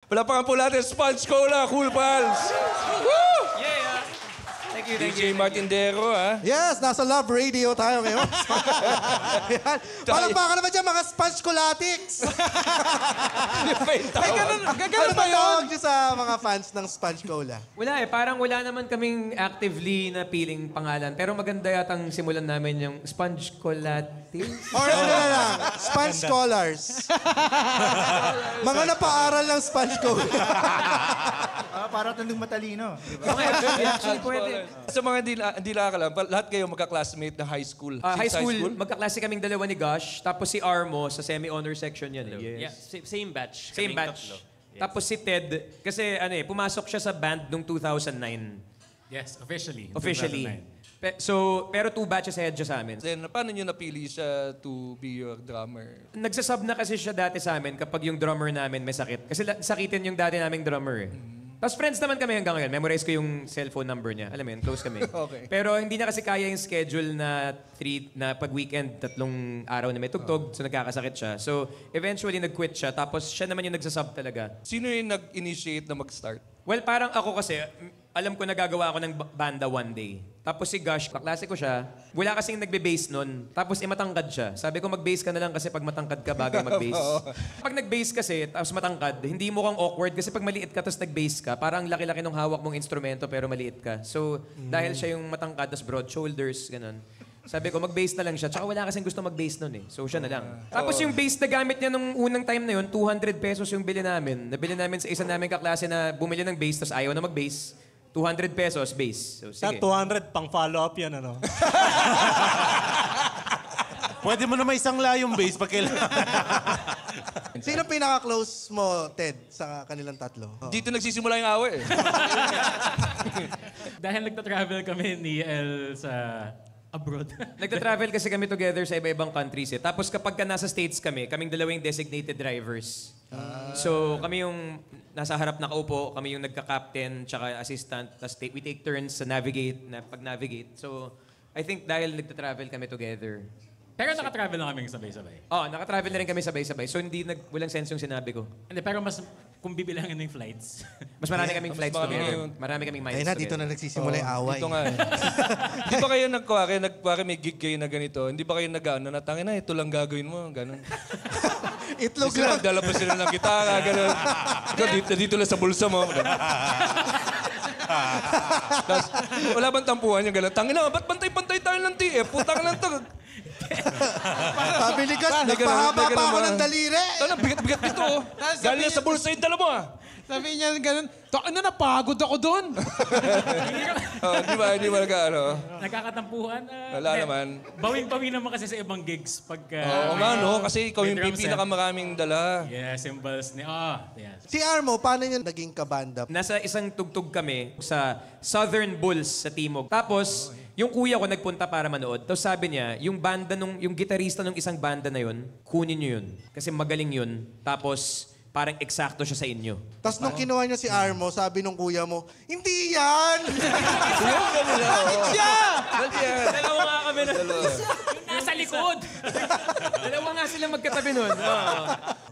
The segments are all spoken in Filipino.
Palapakan po natin, Sponge Cola, Cool Pals. Woo! Yeah. Thank you. DJ Martindero, ha? Yes, nasa Love Radio tayo ngayon. Yan. Palakpakan naman dyan, mga Sponge Colatics. Ay, Ano ba tawag niyo sa mga fans ng Sponge Cola? Wala parang wala naman kaming actively na piling pangalan. Pero maganda yatang simulan namin yung Sponge Colatics. Or ano na lang, Sponge Scholars. Mga napaaral ng Sponge Cola. Para tandang matalino. Diba? Actually, pwede. Sa mga hindi nakakalam, lahat kayo magka-classmate na high school. High Since school, magkaklase kaming dalawa ni Gosh. Tapos si Armo sa semi-honor section yan. Yeah, same batch. Same Kaming batch. tatlo. Yes. Tapos si Ted, kasi pumasok siya sa band noong 2009. Yes, officially. Officially. 2009. Pero 2 batches ahead siya sa amin. Then, paano nyo napili siya to be your drummer? Nagsasub na kasi siya dati sa amin kapag yung drummer namin may sakit. Kasi sakitin yung dati naming drummer Tapos friends naman kami hanggang ngayon. Memorize ko yung cellphone number niya. Alam mo yun, close kami. Okay. Pero hindi na kasi kaya yung schedule na pag weekend, 3 araw na may tugtog. So nagkakasakit siya. So eventually nag-quit siya. Tapos siya naman yung nagsasub talaga. Sino yung nag-initiate na mag-start? Well, parang ako kasi, alam ko nagagawa ako ng banda one day. Tapos si Gosh, kaklase ko siya. Wala kasing nagbe-bass nun. Tapos matangkad siya. Sabi ko, mag-bass ka na lang kasi pag matangkad ka, bagay mag-bass. Pag nag-bass kasi, tapos matangkad, hindi mo kang awkward kasi pag maliit ka, tapos nag-bass ka, parang laki-laki ng hawak mong instrumento pero maliit ka. So, dahil siya yung matangkad, tapos broad shoulders, ganun. Sabi ko, mag-bass na lang siya. Tsaka wala kasing gusto mag-bass nun So, siya na lang. Tapos yung bass na gamit niya nung unang time na yun, 200 pesos yung bili namin. Nabili namin sa isa namin kaklase na bumili ng bass, tapos ayaw na mag-bass. 200 pesos bass. So, Sa sige. 200, pang follow-up yan, ano? Pwede mo naman isang layong base pag kailangan. Sino pinaka-close mo, Ted, sa kanilang tatlo? Dito nagsisimula yung away Dahil nagta-travel kami ni El sa abroad. Nagta-travel kasi kami together sa iba-ibang countries Tapos kapag nasa States kaming dalawa yung designated drivers. So kami yung nasa harap nakaupo, kami yung nagka-captain tsaka assistant. Tapos we take turns sa pag-navigate. So I think dahil nagta-travel kami together. Pero naka-travel na kami sabay-sabay. Naka-travel na rin kami sabay-sabay. So walang sense yung sinabi ko. Hindi, pero mas kung bibilangin ng flights. Mas marami kaming flights marami together. yun. Marami kaming Ayun minds na, dito together. na nagsisimula yung away. Dito nga Di ba kayo nagkuwari may gig kayo na ganito? Hindi ba kayo nag-ano na, tangin na, ito lang gagawin mo, gano'n. Itlog Sila lang. nagdala pa sila ng gitara, gano'n. Dito lang sa bulsa mo. Tapos, wala bang tampuhan yung gano'n? Tangin na, ba't pantay-pantay tayo ng TF? Putang lang to. Sabi ni Gus, nagpahaba pa ako ng daliri. Ano, bigat-bigat nito. Galing na sa bulsa yung dala mo, Sabi niya ganun, napagod ako doon. Hindi ba nag-ano? Nagkakatampuhan. Wala naman. Bawing-bawi naman kasi sa ibang gigs pagka... Oo nga, no? Kasi ikaw may yung drum set. pinakamaraming dala. Yeah, cymbals ni... yes. Si Armo, paano niya naging kabanda? Nasa isang tugtog kami sa Southern Bulls sa Timog. Tapos, yung kuya ko nagpunta para manood. Tapos sabi niya, yung gitarista ng isang banda na yun, kunin niyo yun. Kasi magaling yun. Tapos, parang eksakto siya sa inyo. Tapos nung kinuha niya si Armo, sabi nung kuya mo, hindi yan! Dalawa nga kami na. Nasa likod! Dalawa nga sila magkatabi nun.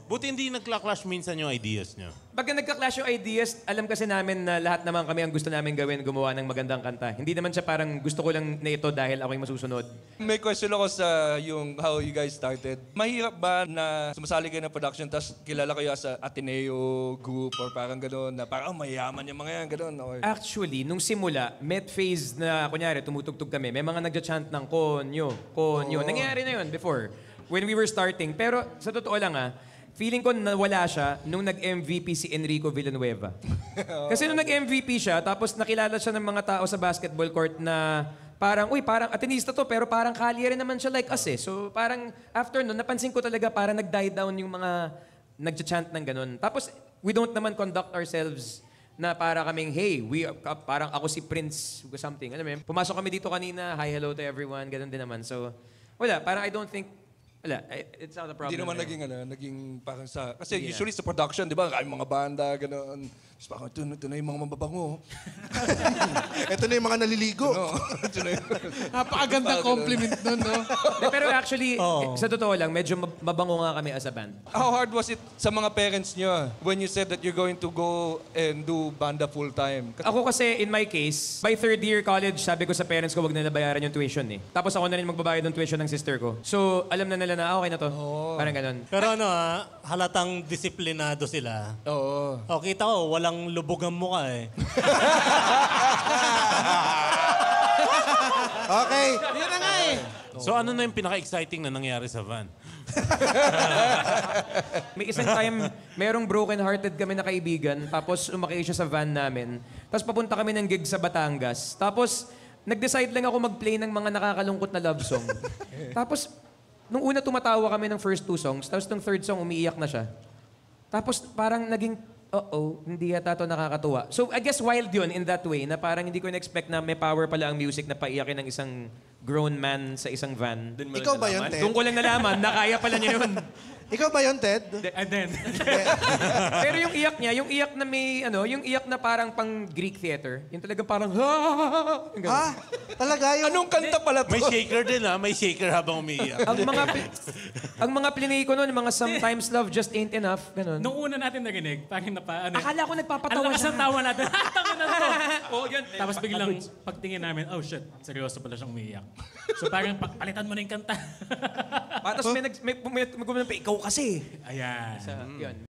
Buti hindi nagka-clash minsan yung ideas nyo. Pagka nagka-clash yung ideas, alam kasi namin na lahat naman kami ang gusto namin gawin, gumawa ng magandang kanta. Hindi naman siya parang gusto ko lang na ito dahil ako yung masusunod. May question ako sa yung how you guys started. Mahirap ba na sumasali kayo ng production tapos kilala kayo sa Ateneo group or parang gano'n na parang mayaman yung mga yan, gano'n? Or... Actually, nung simula, met phase na, kunyari, tumutugtog kami, may mga nagja-chant ng konyo, konyo. Nangyayari na yun before, when we were starting. Pero sa totoo lang feeling ko nawala siya nung nag-MVP si Enrico Villanueva. Kasi nung nag-MVP siya, tapos nakilala siya ng mga tao sa basketball court na parang, parang Atenista to, pero parang kalye rin naman siya like us So parang after nun, napansin ko talaga parang nag-die down yung mga nagja-chant ng ganun. Tapos we don't naman conduct ourselves na para kaming, hey, parang ako si Prince something. Alam mo yun? Pumasok kami dito kanina, hi, hello to everyone, ganun din naman. So, wala, parang I don't think, it's not a problem. Hindi naman naging parang sa... Kasi usually sa production, di ba, kami mga banda, gano'n. Tapos parang, ito na yung mga mababango. Ito na yung mga naliligo. Ito na yung... Napakagandang compliment nun, no? Pero actually, sa totoo lang, medyo mabango nga kami as a band. How hard was it sa mga parents nyo when you said that you're going to go and do banda full-time? Ako kasi, in my case, by third year college, sabi ko sa parents ko, wag nila bayaran yung tuition eh. Tapos ako na rin magbabayad ng tuition ng sister ko. So, alam na nila na, okay na to. Parang ganun. Pero halatang disiplinado sila. Oo. O, kita ko, walang lubog ang mukha eh. Okay. Yun na nga eh. So ano na yung pinaka-exciting na nangyari sa van? May isang time, merong broken-hearted kami na kaibigan, tapos umakay siya sa van namin. Tapos papunta kami ng gig sa Batangas. Tapos, nag-decide lang ako mag-play ng mga nakakalungkot na love song. Tapos, nung una tumatawa kami ng first 2 songs, tapos nung third song, umiiyak na siya. Tapos parang naging, hindi yata ito nakakatuwa. So I guess wild yun in that way, na parang hindi ko na-expect na may power pala ang music na paiyakin ng isang grown man sa isang van. Ikaw ba yun, Ted? Doon ko lang nalaman na kaya pala niya yun. Ikaw ba yun, Ted? And then, Pero yung iyak niya, yung iyak na may, yung iyak na parang pang Greek theater, yung talagang parang, yung ganun. Ha? Talaga yung... Anong kanta pala to? May shaker din may shaker habang umiiyak. ang mga plinay ko noon, mga Sometimes Love Just Ain't Enough, ganun. nung una natin narinig, parang Akala ko Ang nagpapatawa lakas ng tawa natin. Tama na to. Yun. Tapos biglang pagtingin namin, oh shit, seryoso pala siyang umiiyak. So parang palitan mo na yung kanta. Tapos may gumawa pa, ikaw kasi. Ayan. Yun.